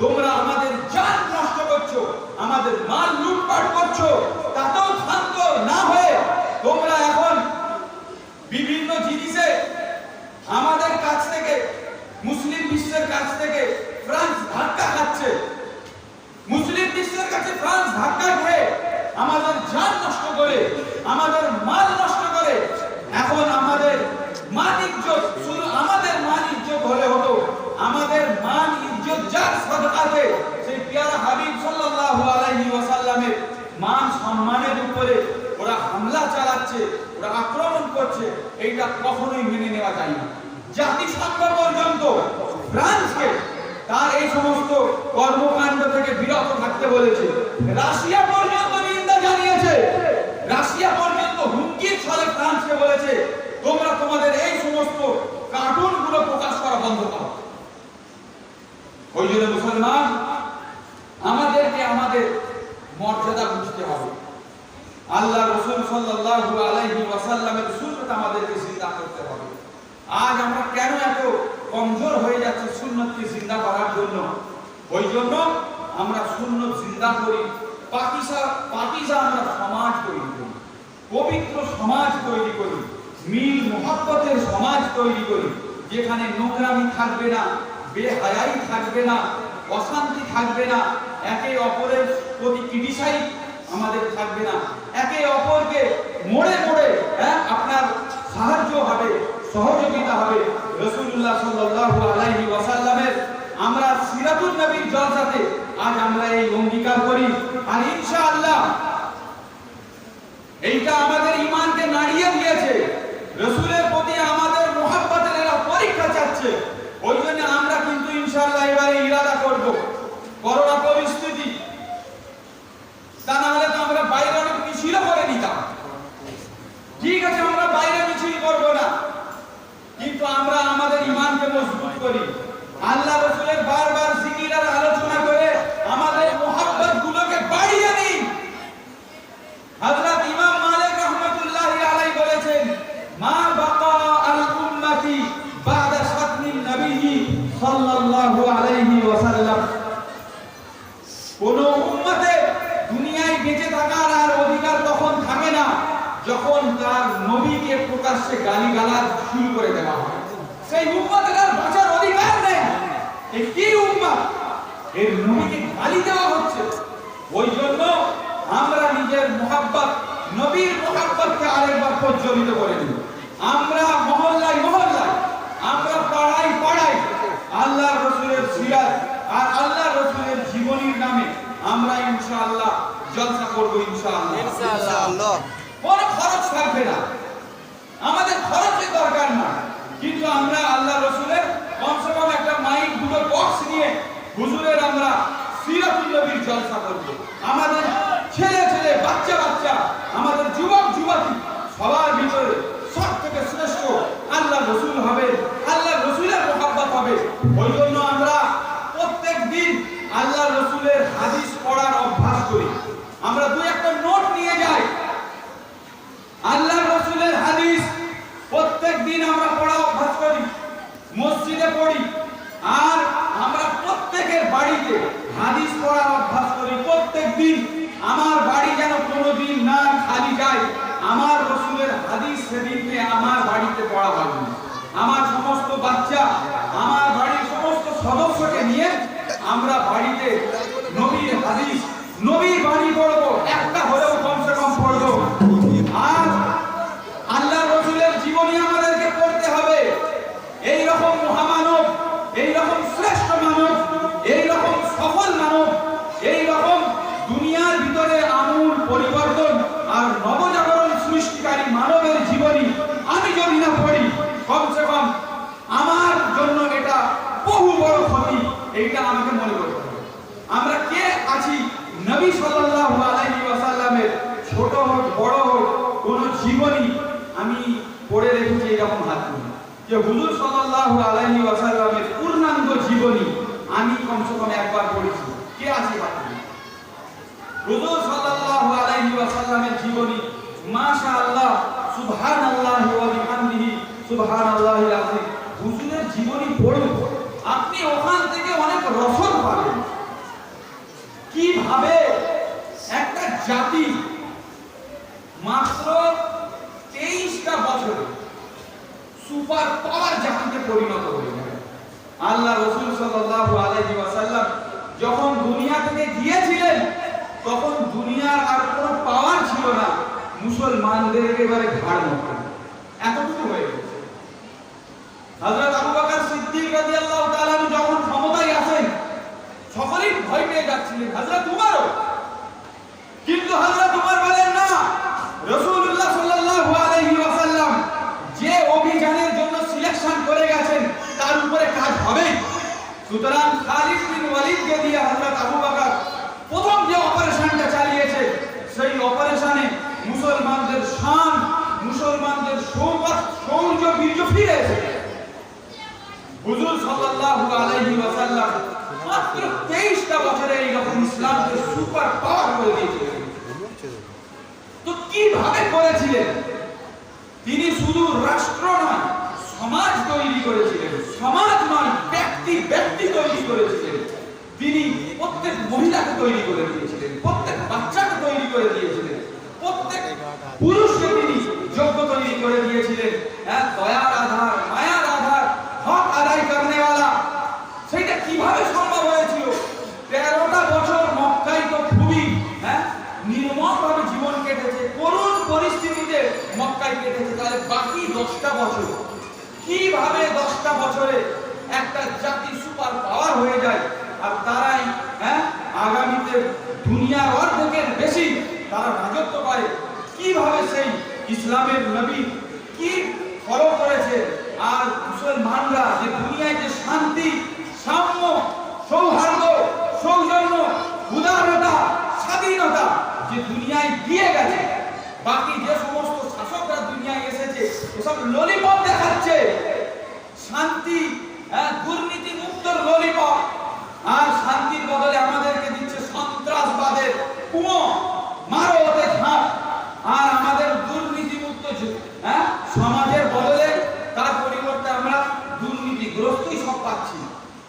তোমরা আমাদের জান নষ্ট করছো, আমাদের মাল লুটপাট করছো, তাতেও ক্ষান্ত না হয়ে তোমরা এখন বিভিন্ন জিনিসে আমাদের কাছ থেকে, মুসলিম বিশ্বের কাছ থেকে ফ্রান্স ধাক্কা খাচ্ছে। মুসলিম বিশ্বের কাছে ফ্রান্স ধাক্কা খেয়ে আমাদের জান নষ্ট করে, আমাদের মাল নষ্ট করে। এখন আমাদের মান ইজ্জত, শুধু আমাদের মান ইজ্জত হলে হতো, আমাদের মান ইজ্জত যার সাদকাতে, সেই প্যারা হাবিব সাল্লাল্লাহু আলাইহি ওয়াসাল্লামের মান সম্মানের উপরে ওরা হামলা চালাচ্ছে, ওরা আক্রমণ করছে, এইটা কখনোই মেনে নেওয়া যায় না। জাতিসংঘ পর্যন্ত ফ্রান্সকে তার এই সমস্ত কর্মকাণ্ড থেকে বিরত থাকতে বলেছে। রাশিয়া পর্যন্ত নিন্দা জানিয়েছে, রাশিয়া পর্যন্ত হুমকির ছলে ফ্রান্সকে বলেছে, তোমরা তোমাদের এই সমস্ত কার্টুনগুলো প্রকাশ করা বন্ধ করো। ওই জন্য মুসলমান আমাদেরকে আমাদের মর্যাদা আল্লাহ রাসূল সাল্লাল্লাহু আলাইহি ওয়াসাল্লামের সুন্নাত আমাদেরকে জিন্দা করতে হবে। আজ আমরা কেন এত কমজোর হয়ে যাচ্ছি সুন্নতকে জিন্দা করার জন্য? ওই জন্য আমরা সুন্নত জিন্দা করি, পাকিজা আমরা সমাজ তৈরি করি, পবিত্র সমাজ তৈরি করি, মিল মুহাব্বতের সমাজ তৈরি করি, যেখানে নোংরামি থাকবে না, বেহায়াই থাকবে না, অশান্তি থাকবে না, একে অপরের প্রতি ক্রিটিসাইজ আমাদের থাকবে না, একে অপরকে মোড়ে মোড়ে আপনার সাহায্য হবে, সহযোগিতা হবে। রাসূলুল্লাহ সাল্লাল্লাহু আলাইহি ওয়াসাল্লামের আমরা সিরাতুন নবীর জলসাতে আজ আমরা এই অঙ্গীকার করি, আর ইনশাআল্লাহ এইটা আমাদের ঈমানকে নাড়িয়ে দিয়েছে। রাসূলের প্রতি আমাদের মুহাব্বতের এরা পরীক্ষা চাচ্ছে। ওই জন্য আমরা কিন্তু ইনশাআল্লাহ এবারে ইরাদা করব, করোনা পরিস্থিতি, তা না হলে তো আমরা বাইরে অনেক মিছিল করে নিতাম। ঠিক আছে, আমরা বাইরে মিছিল করব না, কিন্তু আমরা আমাদের ঈমানকে মজবুত করি। আল্লাহ রাসূলের বারবার জিকির আর আলোচনা করে আমাদের মুহাব্বত গুলোকে বাড়িয়ে নিই। হযরত ইমাম মালিক রাহমাতুল্লাহি আলাইহি বলেছেন, মা বাকা আল উম্মতি বাদা শাতমিন নবী সাল্লাল্লাহু আলাইহি ওয়াসাল্লাম। কোন উম্মতের দুনিয়ায় বেঁচে থাকার আর অধিকার তখন থাকে না যখন তার নবীকে প্রকাশ্যে গালিগালাজ শুরু করে দেওয়া হয়। সেই উম্মতের আর বাঁচার অধিকার নেই। এই কি উম্মত, এর নবীকে গালি দেওয়া হচ্ছে। ওই জন্য আমরা নিজের মুহাব্বত, নবীর মুহাব্বতকে আরেকবার প্রজ্বলিত করে দিই। আমরা মহল্লায় মহল্লায়, আমরা পাড়ায় পাড়ায় আল্লাহর রাসূলের সিরাত আর আল্লাহর রাসূলের জীবনীর নামে আমরা ইনশাআল্লাহ জলসা করব। ইনশাআল্লাহ কোনো খরচ থাকবে না, আমাদের খরচের দরকার না, কিন্তু আমরা আল্লাহ রাসূলের কমসে কম একটা মাইক, দুটো বক্স নিয়ে হুজুরের আমরা সিরাতুন নবীর জলসা করব। আমাদের ছেলে ছেলে, বাচ্চা বাচ্চা, আমাদের যুবক যুবতী সবার ভিতরে সবথেকে শ্রেষ্ঠ আল্লাহ রাসূল হবে, আল্লাহ রাসূলের মুহাব্বত হবে। ওই জন্য আমরা প্রত্যেক দিন আল্লাহ রাসূলের হাদিস পড়ার অভ্যাস করি। আমরা দুই একটা নোট নিয়ে যাই, আল্লাহ রাসূলের হাদিস প্রত্যেক দিন আমরা পড়া অভ্যাস করি, মসজিদে পড়ি, আর আমরা প্রত্যেকের বাড়িতে হাদিস পড়ার অভ্যাস করি। প্রত্যেক দিন আমার বাড়ি যেন কোনোদিন না খালি যায়, আমার রাসূলের হাদিস সেদিনকে আমার বাড়িতে পড়া হবে। আমার সমস্ত বাচ্চা, আমার বাড়ির সমস্ত সদস্যকে নিয়ে আমরা বাড়িতে নবীর হাদিস, নবীর বাণী পড়বো, একটা হলেও কমসে কম পড়বো। আর আল্লাহ রাসূলের জীবনী আমাদেরকে পড়তে হবে। এই রকম মহামানব, এই রকম শ্রেষ্ঠ মানব, এই রকম সফল মানব, এই রকম দুনিয়ার ভিতরে আমূল পরিবর্তন আর নবজাগরণ সৃষ্টিকারী মানবের জীবনী আমি যদি না পড়ি, কমসে কম আমার জন্য এটা বহু বড় ক্ষতি। এইটা আমাকে মনে করতে হবে। আমরা কে আছি? নবী সাল্লাল্লাহু আলাইহি ওয়াসাল্লামের ছোট হোক বড় হোক কোন জীবনী আমি পড়ে রেখেছি এরকম হাত তুলি, যে হুজুর সাল্লাল্লাহু আলাইহি ওয়াসাল্লামের পূর্ণাঙ্গ জীবনী আমি কমসে কম একবার পড়েছি। কে আছে হাত তুলি? হুজুর সাল্লাল্লাহু আলাইহি ওয়াসাল্লামের জীবনী, মাশাআল্লাহ, সুবহানাল্লাহি ওয়া বিহামদিহি সুবহানাল্লাহিল আযীম। হুজুরের জীবনী পড়ুন, আপনি ওখান থেকে অনেক রসদ পাবেন। কিভাবে একটা জাতি মাত্র 23টা বছরে সুপার পাওয়ার জাতিতে পরিণত হয়ে গেল। আল্লাহ রাসূল সাল্লাল্লাহু আলাইহি ওয়াসাল্লাম যখন দুনিয়া থেকে গিয়েছিলেন তখন দুনিয়ার আর কোনো পাওয়ার ছিল না, মুসলমানদের একেবারে ঘাড় মতো এতটুকু হয়ে গেছে। হযরত আবু বকর সিদ্দিক রাদিয়াল্লাহু তাআলা যখন ক্ষমতায় আসেন সকলেই ভয় পেয়ে যাচ্ছিলেন, হযরত উমরও। কিন্তু হযরত উমর বলেন, না, রাসূলুল্লাহ সাল্লাল্লাহু আলাইহি ওয়াসাল্লাম যে অভিযানের জন্য সিলেকশন করে গেছেন তার উপরে কাজ হবে। সুতরাং খালিদ বিন ওয়ালিদকে দিয়ে হযরত আবু বকর প্রথম যে অপারেশনটা চালিয়েছে, সেই অপারেশনে মুসলমানদের শান, মুসলমানদের শৌকত, শৌর্য, বীর্য ফিরে এসেছে। হুজুর সাল্লাল্লাহু আলাইহি ওয়াসাল্লাম মাত্র 23টা বছরে এইরকম ইসলামকে সুপার পাওয়ার করে দিয়েছিলেন। তো কিভাবে করেছিলেন? তিনি শুধু রাষ্ট্র নয়, সমাজ তৈরি করেছিলেন। সমাজ নয়, ব্যক্তি তৈরি করেছিলেন। তিনি প্রত্যেক মহিলাকে তৈরি করে দিয়েছিলেন, প্রত্যেক বাচ্চাকে তৈরি করে দিয়েছিলেন, প্রত্যেক পুরুষকে তিনি যোগ্য তৈরি করে দিয়েছিলেন। দয়ার আধার, মায়ার আধার, হক আদায় করনেওয়ালা। সেটা কিভাবে সম্ভব হয়েছিল? 13টা বছর মক্কায় তো খুবই নির্মমভাবে জীবন কেটেছে, করুণ পরিস্থিতিতে মক্কায় কেটেছে। তাহলে বাকি 10টা বছর কিভাবে 10টা বছরে একটা জাতি সুপার পাওয়ার হয়ে যায়, আর তারাই আগামীতে দুনিয়ার অর্ধেকের বেশি তারা রাজত্ব পায়? কিভাবে সেই ইসলামের নবী কি ফলো করেছে, আর মুসলমানরা যে দুনিয়ায় যে শান্তি, সাম্য, সৌহার্দ্য, সৌজন্য, উদারতা, স্বাধীনতা যে দুনিয়ায় দিয়ে গেছে, বাকি যে সমস্ত শাসকরা দুনিয়ায় এসেছে এসব ললিপপ দেখাচ্ছে, শান্তি, দুর্নীতি মুক্তর ললিপপ, আর শান্তির বদলে আমাদেরকে দিচ্ছে সন্ত্রাসবাদের কুয়ো, মারো ওদের ঝাঁপ। আর আমাদের দুর্নীতি মুক্ত সমাজের বদলে তার পরিবর্তে আমরা দুর্নীতিগ্রস্তই সব পাচ্ছি।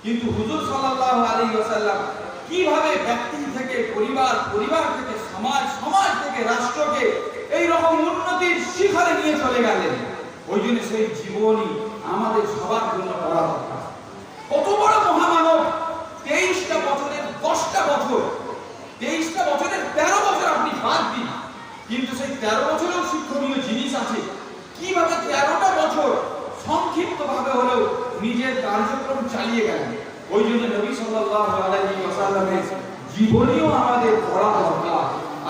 কিন্তু হুজুর সাল্লাল্লাহু আলাইহি ওয়াসাল্লাম কিভাবে ব্যক্তি থেকে পরিবার, পরিবার থেকে সমাজ, সমাজ থেকে রাষ্ট্রকে এই রকম উন্নতির শিখরে নিয়ে চলে গেলেন, ওই জন্য সেই জীবনী আমাদের সবার জন্য পড়া দরকার। কত বড় মহামানব! 23টা বছরের 10টা বছর, 23টা বছরের 13 বছর আপনি বাদ দিন, কিন্তু সেই 13 বছরেও শিক্ষণীয় জিনিস আছে। কিভাবে 13টা বছর সংক্ষিপ্ত ভাবে হলেও নিজের কার্যক্রম চালিয়ে গেলেন। ওই জন্য নবী সাল্লাল্লাহু আলাইহি ওয়াসাল্লামের জীবনীও আমাদের পড়া দরকার।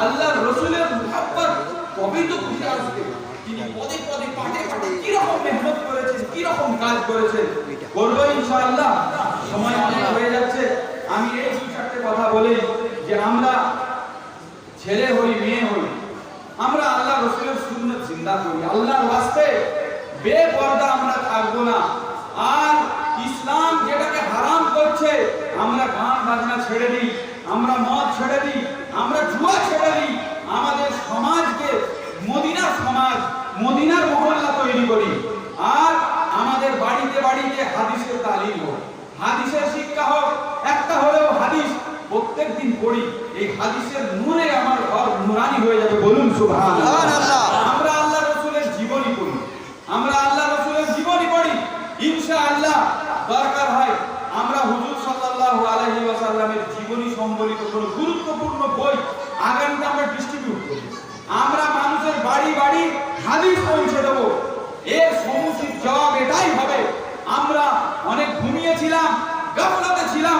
আল্লাহর রাসূলের মুহাব্বত কবে তো বুঝে আসবে, তিনি পদে পদে পাঠে পাঠে কি রকম মেহনত করেছেন, কি রকম কাজ করেছেন, করব ইনশাআল্লাহ। সময় অনেক হয়ে যাচ্ছে, আমি এই 2-4টে কথা বলি যে আমরা ছেলে হই, মেয়ে হই, আমরা আল্লাহ রাসূলের সুন্নাত জিন্দা করি। আল্লাহর ওয়াস্তে বেপরদা আমরা থাকবো না। আর ইসলাম যেটাকে হারাম করছে, আমরা গান বাজনা ছেড়ে দিই, আমরা মদ ছেড়ে দিই, আমরা জুয়া ছেড়ে দিই, আমাদের সমাজকে মদিনার সমাজ, মদিনার মহল্লা তৈরি করি। আর আমাদের বাড়িতে বাড়িতে হাদিসের তালিম হোক, হাদিসের শিক্ষা হোক, একটা হলেও হাদিস প্রত্যেকদিন পড়ি। এই হাদিসের নূরে আমার ঘর নূরানি হয়ে যাবে, বলুন সুবহানাল্লাহ। আমরা আল্লাহ রাসূলের জীবনী পড়ি, আমরা আল্লাহ রাসূলের জীবনী পড়ি, ইনশাআল্লাহ দরকার হয় আমরা হুজুর সাল্লাল্লাহু আলাইহি ওয়াসাল্লামের জীবনী সম্বলিত কোনো গুরুত্বপূর্ণ বই আগামীতে আমরা ডিস্ট্রিবিউট করি। আমরা মানুষের বাড়ি বাড়ি হাদিস পৌঁছে দেব। এর সমুচিত জবাব এটাই হবে, আমরা অনেক ঘুমিয়েছিলাম, গাফলতে ছিলাম,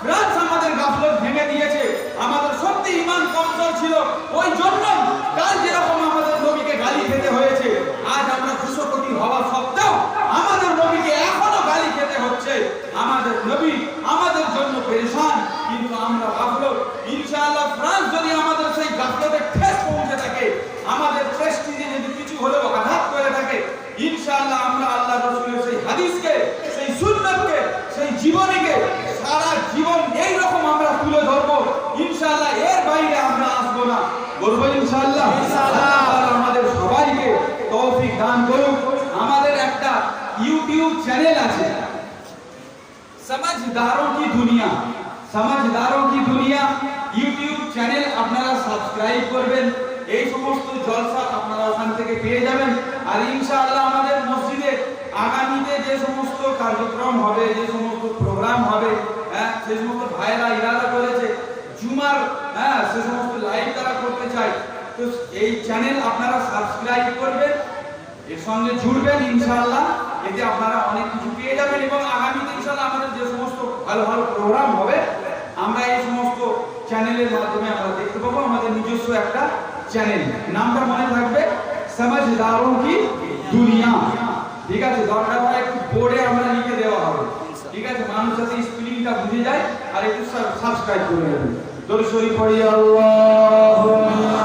ফ্রান্স আমাদের গাফলত ভেঙে দিয়েছে, আমাদের সত্যি ঈমান কমজোর ছিল, ওই জন্য কাল যেরকম আমাদের নবীকে গালি খেতে হয়েছে, আজ আমরা 200 কোটি হওয়া সত্ত্বেও আমাদের নবীকে এখনো গালি খেতে হচ্ছে। আমাদের নবী আমাদের জন্য পেরেশান, কিন্তু আমরা গাফলত। ইনশাআল্লাহ ফ্রান্স যদি আমাদের সেই গাফলতে ঠেস পৌঁছে থাকে, আমাদের প্রেস্টিজে যদি কিছু হলেও আঘাত করে থাকে, ইনশাআল্লাহ আমরা আল্লাহ রাসূলের সেই হাদিসকে, সেই সুন্নাতকে, সেই জীবনীকে সারা জীবন এই রকম আমরা তুলে ধরবো। ইনশাআল্লাহ এর বাইরে আমরা আসবো না, বলবো ইনশাআল্লাহ। আল্লাহ আমাদের সবাইকে তৌফিক দান করুন। আমাদের একটা ইউটিউব চ্যানেল আছে, समझदारों की दुनिया, समझदारों की दुनिया ইউটিউব চ্যানেল আপনারা সাবস্ক্রাইব করবেন। এই সমস্ত জলসা আপনারা ওখান থেকে পেয়ে যাবেন। আর ইনশাআল্লাহ আমাদের মসজিদে আগামীতে যে সমস্ত কার্যক্রম হবে, যে সমস্ত প্রোগ্রাম হবে, সেই সমস্ত ভাইরা ইরাদা করেছে জুমার সে সমস্ত লাইভ তারা করতে চায়, তো এই চ্যানেল আপনারা সাবস্ক্রাইব করবেন, এর সঙ্গে জুড়বেন ইনশাআল্লাহ। এতে আপনারা অনেক কিছু পেয়ে যাবেন এবং আগামীতে ইনশাআল্লাহ আমাদের যে সমস্ত ভালো ভালো প্রোগ্রাম হবে আমরা এই সমস্ত চ্যানেলের মাধ্যমে আমরা দেখতে পাবো। আমাদের নিজস্ব একটা চ্যানেল, নামটা মনে থাকবে, समझदारों की दुनिया। ঠিক আছে, দরকার হয় একটু বোর্ডে আমরা লিখে দেওয়া হবে, ঠিক আছে, মানুষ যাতে স্পেলিংটা বুঝে যায়। আর একটু সাবস্ক্রাইব করে নেবেন। দরুদ শরীফ পড়ি, আল্লাহুম্মা